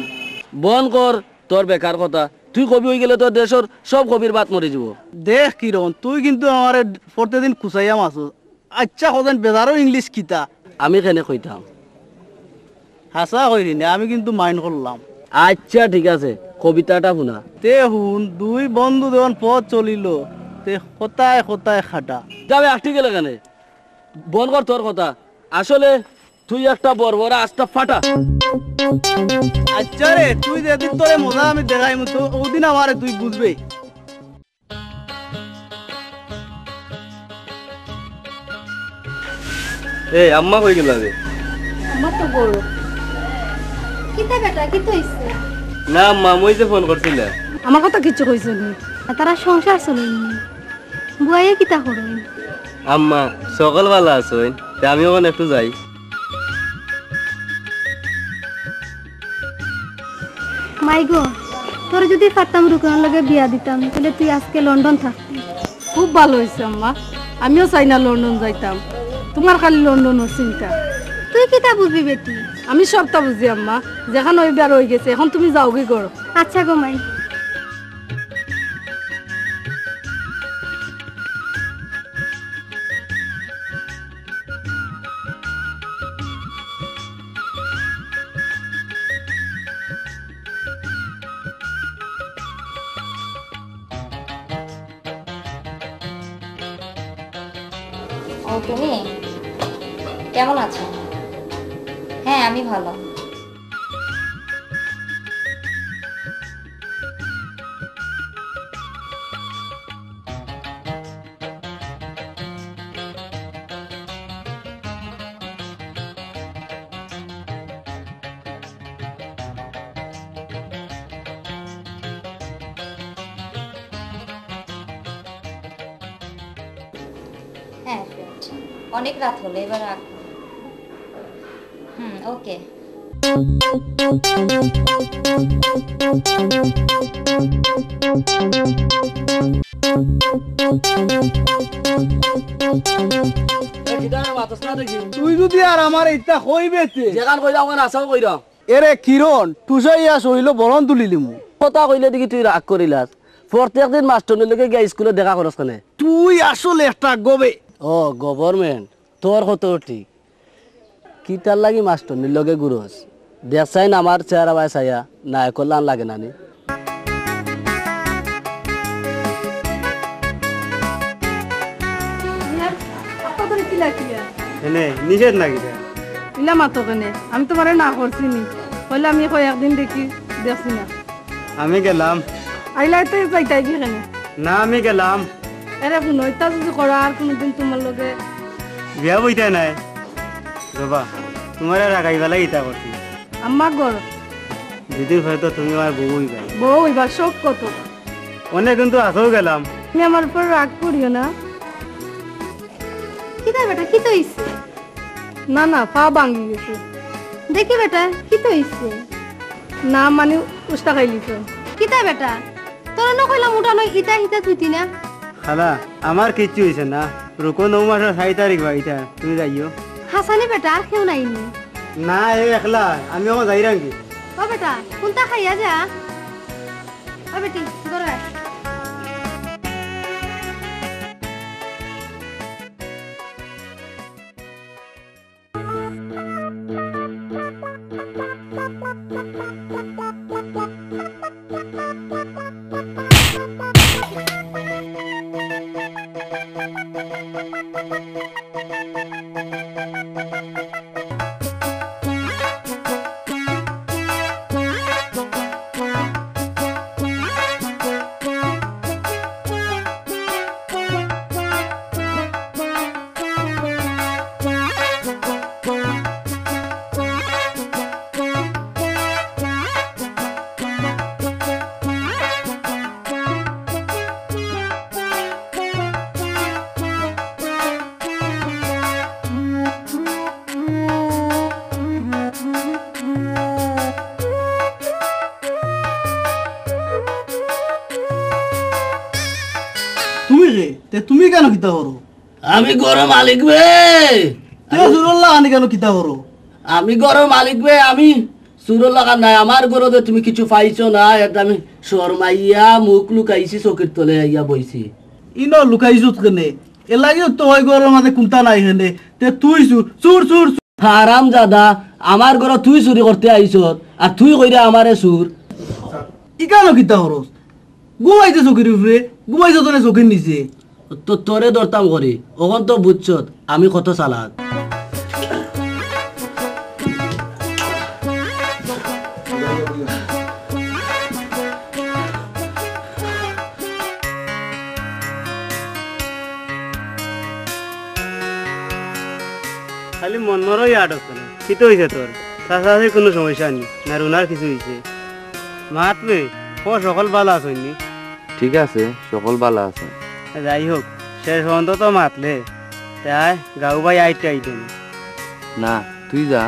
বন কর তোর বেকার কথা, তুই কবি হয়ে গেলে তোর দেশের সব কবির বাত মরে যাব। দেখ কিরণ তুই কিন্তু আমার প্রত্যেকদিন কুচাইয়া মাছ। আচ্ছা কদিন বেজারও ইংলিশ কিতা আমি কেনে কইতাম? হাসা কইরি না, আমি কিন্তু মাইন্ড করলাম। আচ্ছা ঠিক আছে, কবিতাটা শুনা। তে হুন দুই বন্ধু যখন পথ চলিল, তে কোথায় কোথায় খাটা। যাবে আটটি গেলে কেন? বন কর তোর কথা, আসলে তুই একটা বড় আস্তা ফাটা। আচ্ছা রে, তুই যেদিন তোরে মজা আমি দেখাই মতো ওদিন আমারে তুই বুঝবে। এই আম্মা কই গেল রে? আমার তো বড় কিতা বেটা কি হইছে? না আম্মা মই যে ফোন করছিল। আমার কথা কিচ্ছু কইছ নি? তারা সংসার চলেনি, বুয়াইয়া কিতা করেন? আম্মা সকালবেলা আসুন, আমি ওখানে একটু যাই। মাই গো, তোর যদি পারতাম রুকনের লগে বিয়া দিতাম তাহলে তুই আজকে লন্ডন থাকতি। খুব ভালো হয়েছে আম্মা, আমিও চাই না লন্ডন যাইতাম, তোমার খালি লন্ডনের চিন্তা। তুই কিতা বুঝবি বেটি? আমি সবটা বুঝি আম্মা, যেখানে ওইবার হয়ে গেছে এখন তুমি যাও কি করো। আচ্ছা গো মাই। ও তুমি কেমন আছো? হ্যাঁ আমি ভালো। হ্যাঁ ফ্রেন্ড, অনেক রাত হলো, এবার রাখ। ওকে। তুই যদি আর আমার ইচ্ছা কইবে যেখান কইরা আমার আশাও কইরা এরে কিরণ টুসাইয়া সইল বরণ তুলিলিমু কথা কইলে দেখি তুই রাগ করিলাস। প্রত্যেক দিন মাস্টরের লগে গিয়ে স্কুলে দেখা করস কেনে? তুই আসলে একটা গবে। ও গভর্নমেন্ট, তোর কত ঠিক। কি তার লাগি মাস্টরের লগে ঘুরস? দেখছাই না আমার চেহারা বাই চাইয়া না করলাম লাগে নানি। নিষেধ নাকি ইলা মাতো কেনে? আমি তোমারে না করছি নি, বলে আমি একদিন দেখি দেখছি না। আমি গেলাম। আইলা তো যাইতাই কি কেনে? না আমি গেলাম। এরে শুনো, এটা যদি করো আর কোনোদিন তোমার লগে বিয়া বইতে নাই বাবা, তোমার রাগাইবা লাগে ইতা করছি। আম্মা গর দুদিন পরে তো তুমি আমার বউ হইবা। বউ হইবা সব কত অনেক কিন্তু আসেও গেলাম। তুমি আমার উপর রাগ করিও না। কিতা বেটা কি তো হইছে? না না, পা ভাঙি গেছে। দেখি বেটা কি তো হইছে? না মানে উস্তা খাইলিছ। কিতা বেটা তোর না কইলাম উঠা নয় ইতা হিতা তুইতি না। খালা আমার কিচ্ছু হয়েছে না, রুকো 9 মাসের 6 তারিখ বাড়িটা তুমি যাইও। হাসানি বেটা আর কেউ নাইনি? না এই একলা, আমি আমার যাই রাঙ্গি। ও বেটা কোনটা খাইয়া যা। ও বেটি গড়া তুমি রে তে তুমি কেন কিতা করো? আমি গরো মালিক বে। তে সুরল্লাহ আনি কেন কিতা করো? আমি গরো মালিক বে, আমি সুরো লাগা নাই। আমার গরোতে তুমি কিছু পাইছো না, এটা আমি শর্মাইয়া মুখ লুকাইছি, চকির তলে আইয়া বইছি। ইন লুকাইছুত কেনে? এ লাগিও তো ওই গরোর মাঝে কুন্তা নাই হেনে। তে তুই সুর সুর হারাম জাদা, আমার গরো তুই চুরি করতে আইছ আর তুই কইরা আমারে সুর। ই কেন কিতা করস? ঘুমাইছে চকির উপরে, ঘুমাইছে তোনে চকির নিচে। তো তোরে দরতাম করি, ওখান তো বুঝছ আমি কত চালাক। খালি মন মরই আটক কেন? কি তো হয়েছে তোর? চাষাচাষির কোনো সমস্যা নেই না, রুনার কিছু হয়েছে? মাতবে ও সকল ভালো আসেনি? ঠিক আছে, সকল ভালো আছে। যাই হোক, শেষ পর্যন্ত তো মাতলে তাই গাঁও ভাই আইতে আইতেন না তুই যা,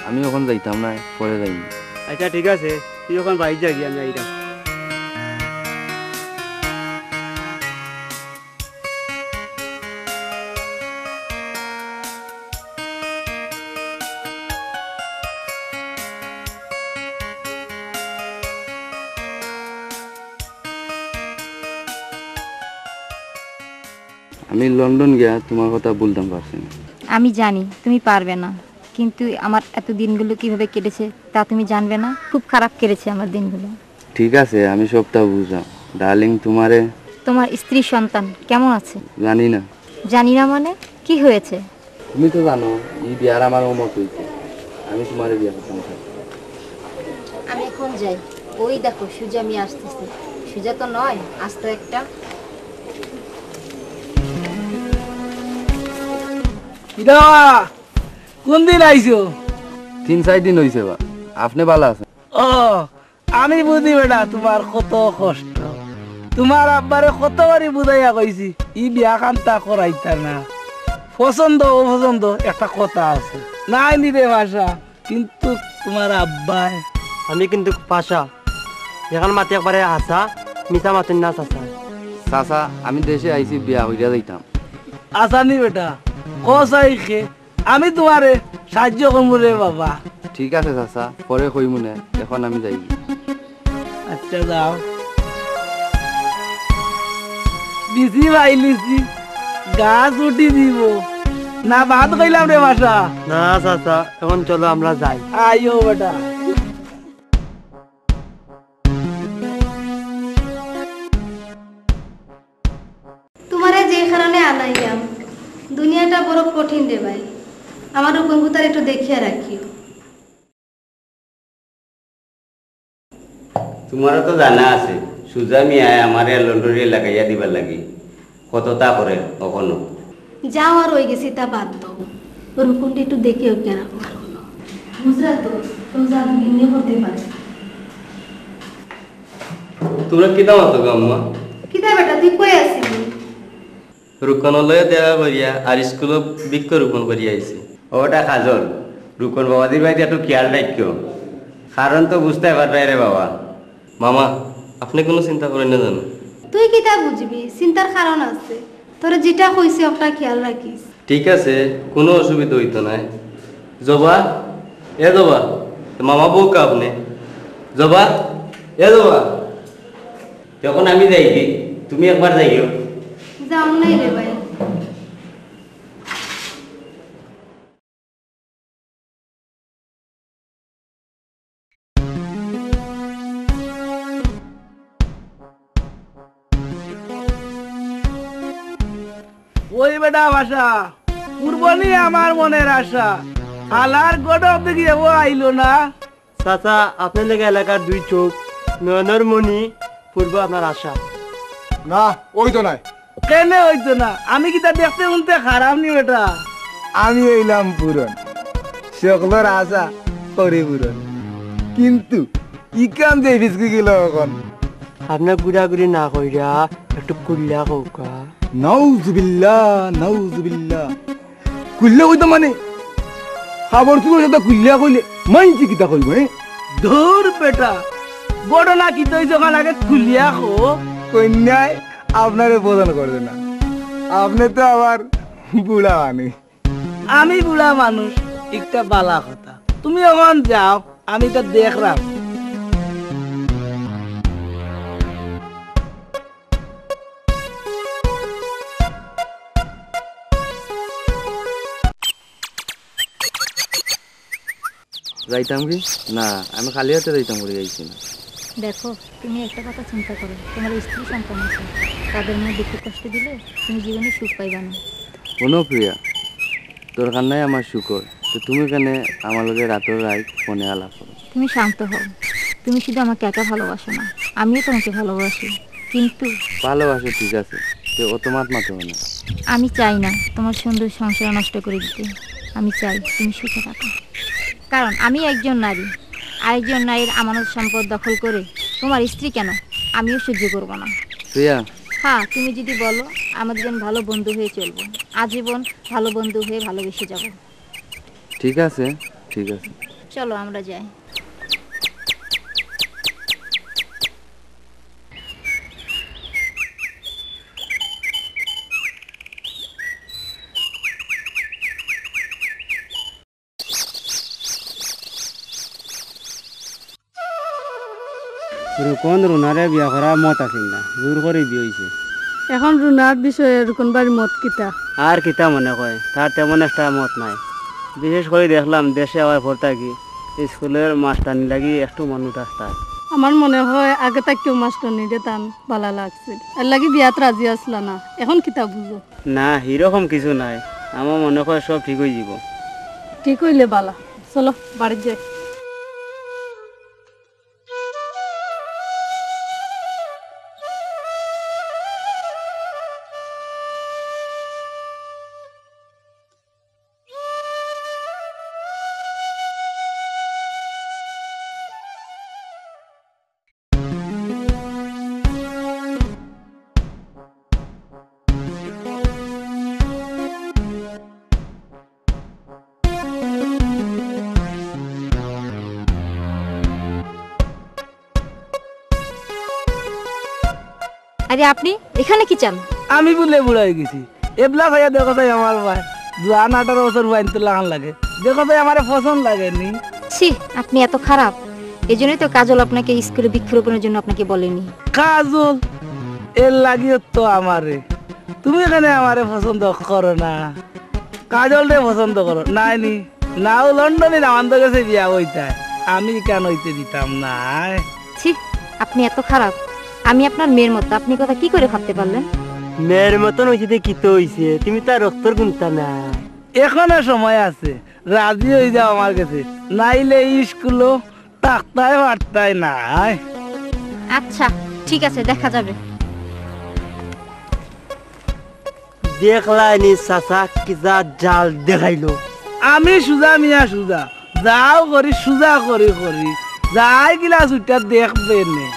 আমি ওখান যাইতাম না, পরে যাইনি। আচ্ছা ঠিক আছে, তুই ওখান বাইর যাবি, আমি আইতাম। আমি লন্ডন গিয়া তোমার কথা বলতাম পারছি না। আমি জানি তুমি পারবে না, কিন্তু আমার এত দিনগুলো কিভাবে কেটেছে তা তুমি জানবে না। খুব খারাপ কেটেছে আমার দিনগুলো। ঠিক আছে, আমি সবটা বুঝলাম। ডার্লিং, তোমারে তোমার স্ত্রী সন্তান কেমন আছে? জানি না। জানি না মানে কি হয়েছে? তুমি তো জানো এই বিয়ার আমার অমত হয়েছে, আমি তোমারে বিয়া করতাম না। আমি এখন যাই। ওই দেখো সুজা আমি আসতেছি। সুজা তো নয়, আস্ত একটা। কোন দিন আইছো? 3-4 দিন হয়েছে বা। আপনি ভালো আছেন? ও আমি বুঝি বেটা তোমার কত কষ্ট। তোমার আব্বারে কতবারই বুঝাইয়া কইছি ই বিয়া কান্তা করাইতা না, পছন্দ অপছন্দ একটা কথা আছে নাই নিরে ভাষা। কিন্তু তোমার আব্বাই আমি কিন্তু পাশা এখন মাতি একবারে হাসা মিঠা মাতেন না চাচা। চাচা, আমি দেশে আইছি বিয়া হইয়া যাইতাম। আসানি বেটা কসাইকে আমি তোমারে সাহায্য করবো রে বাবা। ঠিক আছে চাচা, পরে কই মনে, এখন আমি যাই। আচ্ছা যাও। বিসি বাইলিছি গাছ উঠি দিব না, ভাত কইলাম রে ভাষা। না চাচা, এখন চলো আমরা যাই। আইও বেটা। তোমারে যে কারণে আনাইলাম, দুনিয়াটা বড় কঠিন রে ভাই। আমার রূপঙ্গুতার একটু দেখিয়া রাখিও। তোমারও তো জানা আছে সুজা মিয়ায় আমার লন্ডনে লাগাইয়া দিবার লাগি কতটা করে কখনো। যাও আর ওই গেছি তা বাদ দাও, রূপনটি একটু দেখিও কেন বুঝলা তো, রোজা নিয়ে করতে পারে। তোমরা কিতা মাতো আম্মা? কিতা বেটা তুই কই আসিলি? রুকনলয়ে দেখা করিয়া আর স্কুলত বৃক্ষ রোপণ করিয়া আইছি। ওটা কাজল, রুকন বাবাদির বাড়িতে একটু খেয়াল রাখিও, কারণ তো বুঝতে পারবে রে বাবা। মামা, আপনি কোনো চিন্তা করেন না জানো? তুই কিতা বুঝবি, চিন্তার কারণ আছে। তোরা যেটা কইছে ওটা খেয়াল রাখিস। ঠিক আছে, কোনো অসুবিধা হইতো না। জবা, এ জবা, মামা বউ কা আপনি? জবা, এ জবা। তখন আমি যাইবি, তুমি একবার যাইও। যাও নাই রে ভাই। ওই বেটা ভাষা পূর্বনি আমার মনের আশা, আলার গডব দেখি ও আইলো না। চাচা, আপনার লেগে এলাকার দুই চোখ, নয়নের মণি, পূর্ব আপনার আশা। না ওই তো নাই। কেনে হইতো না? আমি কি তা দেখতে শুনতে খারাপ নি বেটা? আমি হইলাম পূরণ, সকলের আশা করে পূরণ। কিন্তু ইকান যে বিস্কি গেল এখন। আপনার গুড়াগুড়ি না কইরা একটু কুল্লা কৌকা। নাউজুবিল্লাহ নাউজুবিল্লাহ। কুল্লা কইতো মানে খাবার তুলো সাথে কুল্লা কইলে মাইনছি কিতা কইব? ধুর বেটা, ঘটনা কি তুই যখন আগে খুলিয়া খো। কন্যায় আপনারে প্রদান করবে না, আপনি তো আবার বুড়া মানে। আমি বুড়া মানুষ, একটা বালা কথা। তুমি এখন যাও, আমি তো দেখলাম। যাইতাম কি না, আমি খালি হাতে যাইতাম করে যাইছি না। দেখো, তুমি একটা কথা চিন্তা করো, তোমার স্ত্রী সন্তান আছে, তাদের মনে দুঃখ কষ্ট দিলে তুমি জীবনে সুখ পাইবা না। কোনো প্রিয়া, দরকার নাই আমার শুকর, তো তুমি কেন আমার লগে রাতের রাত ফোনে আলাপ করো? তুমি শান্ত হও। তুমি শুধু আমাকে একা ভালোবাসো না, আমিও তোমাকে ভালোবাসি। কিন্তু ভালোবাসো ঠিক আছে, তো অত মাত মাতো না। আমি চাই না তোমার সুন্দর সংসার নষ্ট করে দিতে। আমি চাই তুমি সুখে থাকো, কারণ আমি একজন নারী। আরেকজন নারীর আমানত সম্পদ দখল করে তোমার স্ত্রী কেন, আমিও সহ্য করব না। প্রিয়া, হ্যাঁ, তুমি যদি বলো আমাদের যেন ভালো বন্ধু হয়ে চলবো, আজীবন ভালো বন্ধু হয়ে ভালোবেসে যাব। ঠিক আছে ঠিক আছে, চলো আমরা যাই। রুকন রুনারে বিয়া করা মত আছিল না, জোর করে বিয়ে হয়েছে। এখন রুনার বিষয়ে রুকনবার মত কিতা? আর কিতা মনে কয়, তার তেমন একটা মত নাই। বিশেষ করে দেখলাম দেশে আবার পর থাকি স্কুলের মাস্টারনি লাগি একটু মন উঠাস তার। আমার মনে হয় আগে তাকেও মাস্টারনিরে তান ভালো লাগছিল, এর লাগি বিয়াত রাজি আসলা না। এখন কিতা বুঝো? না, এরকম কিছু নাই। আমার মনে হয় সব ঠিক হয়ে যাব। ঠিক হইলে বালা, চলো বাড়ি যাই। আরে আপনি এখানে কি চান? আমি বলে বুড়াই গেছি, এবলা ভাইয়া দেখো তাই আমার ভাই 18 বছর ভাই তো লাগান লাগে, দেখো তাই আমার পছন্দ লাগেনি। ছি, আপনি এত খারাপ। এজন্যই তো কাজল আপনাকে স্কুলে বৃক্ষরোপণের জন্য আপনাকে বলেনি। কাজল এর লাগিও তো আমারে, তুমি এখানে আমারে পছন্দ করো না, কাজল রে পছন্দ করো। নাইনি নাও লন্ডনে নামান্ত গেছে বিয়া হইতা, আমি কেন হইতে দিতাম না? ছি, আপনি এত খারাপ। আমি আপনার মেয়ের মতো, আপনি কথা কি করে ভাবতে পারলেন? মেয়ের মতন হইতে কি তো হইছে, তুমি তার রক্তর গুণতা না। এখনো সময় আছে, রাজি হয়ে যাও আমার কাছে, নাইলে স্কুলও তাকতায় পারতাই নাই। আচ্ছা ঠিক আছে, দেখা যাবে। দেখলাই নি চাচা কি যা জাল দেখাইলো। আমি সুজা মিয়া সুজা, যাও করি সুজা করি করি যাই গিলা সুইটা দেখবে নে।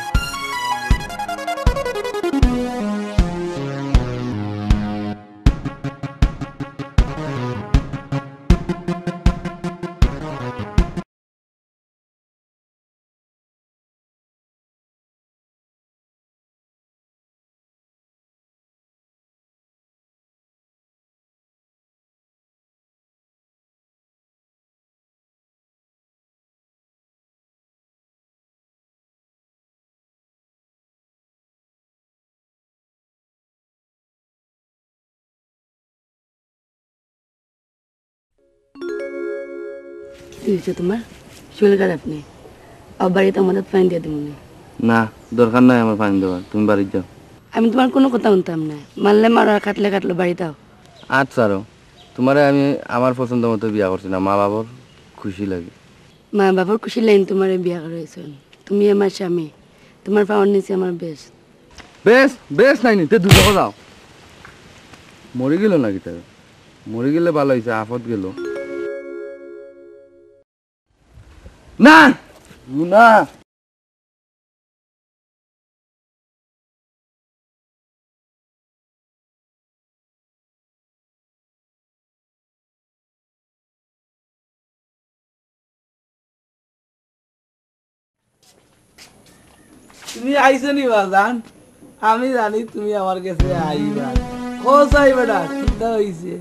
কি হয়েছে তোমার? শরীর খারাপ নেই? আর বাড়িতে আমাদের ফাইন দিয়ে দেবো না। না, দরকার নাই আমার ফাইন দেওয়ার, তুমি বাড়ি যাও। আমি তোমার কোনো কথা শুনতাম না, মারলে মারো আর কাটলে কাটলো, বাড়িতে আও। আচ্ছা আরো তোমারে আমি আমার পছন্দ মতো বিয়া করছি না, মা বাবার খুশি লাগে। মা বাবার খুশি লাইন তোমার বিয়া করেছে, তুমি আমার স্বামী, তোমার পাওয়ার নিচে আমার বেশ। বেশ বেশ নাই নিতে দুটো যাও। মরে গেল নাকি তার? মরে গেলে ভালো হয়েছে, আফত গেল না না। তুমি আইছো নি বাজান? আমি জানি তুমি আমার কাছে আইবা। কোথায় বেটা চিন্তা হইছে?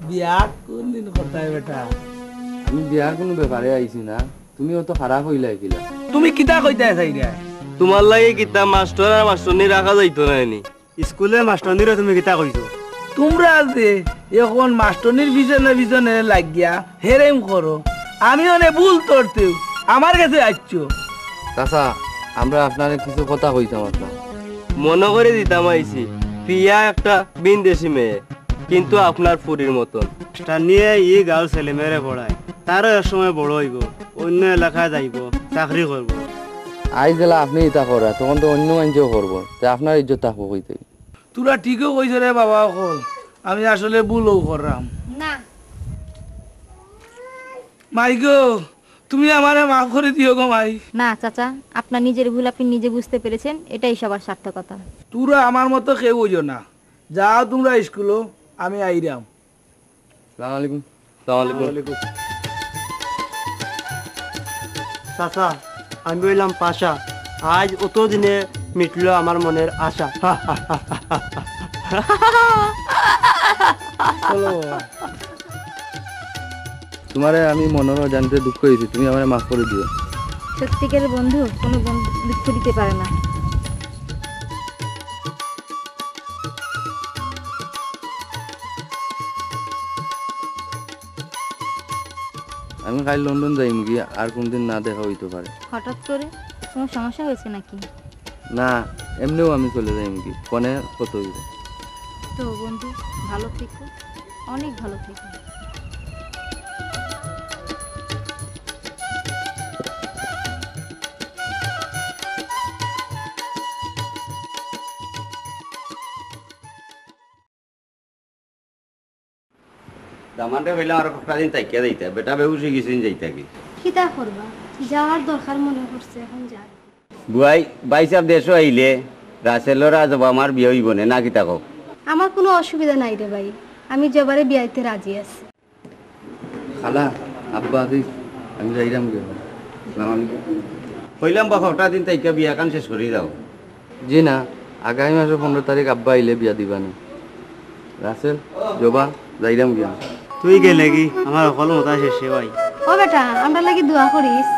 বিয়া কোন দিন কোথায় বেটা? আমি বিয়ার কোনো ব্যাপারে আইছি না, তুমি অত খারাপ হইলা কিলা? তুমি কিতা কইতে চাই রে? তোমার লাগে কিতা মাস্টার আর মাস্টারনি রাখা যাইতো না নি? স্কুলে মাস্টারনিরে তুমি কিতা কইছো? তোমরা যে এখন মাস্টরনির পিছনে পিছনে লাগিয়া হেরেম করো, আমি অনেক ভুল করতেও আমার কাছে আসছো। চাচা, আমরা আপনার কিছু কথা কইতাম। আপনার মনে করে দিতাম আইছি, প্রিয়া একটা বিনদেশি মেয়ে, কিন্তু আপনার ফুরির মতন। মাস্টার নিয়ে ই গাঁর ছেলে মেয়েরে পড়ায়, তারও এক সময় বড় হইব, অন্য এলাকায় যাইব, চাকরি করব। আই জেলা আপনি ইতা করা, তখন তো অন্য মানুষও করবো, আপনার ইজ্জত থাকবো কইতে। তোরা ঠিকও কইছ রে বাবা, কল আমি আসলে ভুলও করলাম না। মাই গো, তুমি আমারে মাফ করে দিও গো মাই। না চাচা, আপনার নিজের ভুল আপনি নিজে বুঝতে পেরেছেন, এটাই সবার সার্থকতা। তোরা আমার মতো কেউ হইও না, যাও তোমরা স্কুলও, আমি আইরাম। সালাম আলাইকুম। সালাম আলাইকুম। চাচা, আমি বললাম পাশা, আজ অত দিনে মিটলো আমার মনের আশা। তোমারে আমি মনের জানতে দুঃখ হয়েছি, তুমি আমার মাফ করে দিও। সত্যিকার বন্ধু কোনো বন্ধু দুঃখ দিতে পারে না। আমি কাল লন্ডন যাইম গিয়ে আর কোনদিন না দেখা হইতে পারে। হঠাৎ করে কোনো সমস্যা হয়েছে নাকি? না, এমনিও আমি চলে যাইম কি কোনে কত হইবে। তো বন্ধু ভালো থেকো, অনেক ভালো থেকো। দামানটা হইলে আর একটা দিন তাকিয়া দিতে বেটা বেহুসি গেছিন যাইতা কি কিতা করবা, যাওয়ার দরকার মনে করছে, এখন যাই। বুয়াই বাইসাব দেশও আইলে রাসেলর আজ আমার বিয়ে হইব না কিতা কও? আমার কোনো অসুবিধা নাই রে ভাই, আমি জবারে বিয়াইতে রাজি আছি। খালা আব্বা আদি আমি যাইরাম গিয়ে। আসসালামু আলাইকুম। হইলাম বা একটা দিন তাইকা বিয়া কান শেষ করে দাও। জি না, আগামী মাসের 15 তারিখ আব্বা আইলে বিয়া দিবানি। রাসেল জবা যাইরাম গিয়া। তুই গেলে কি আমার সকল মতা শেষে ভাই। ও বেটা, আমরা লাগি দোয়া করিস।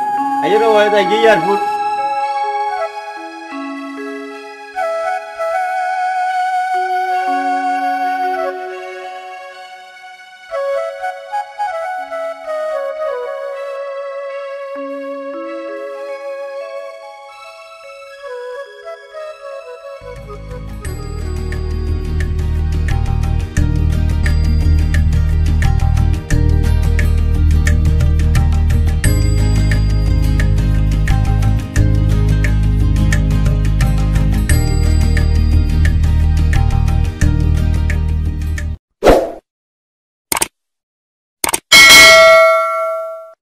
আইরো ভাই তাই কি এয়ারপোর্ট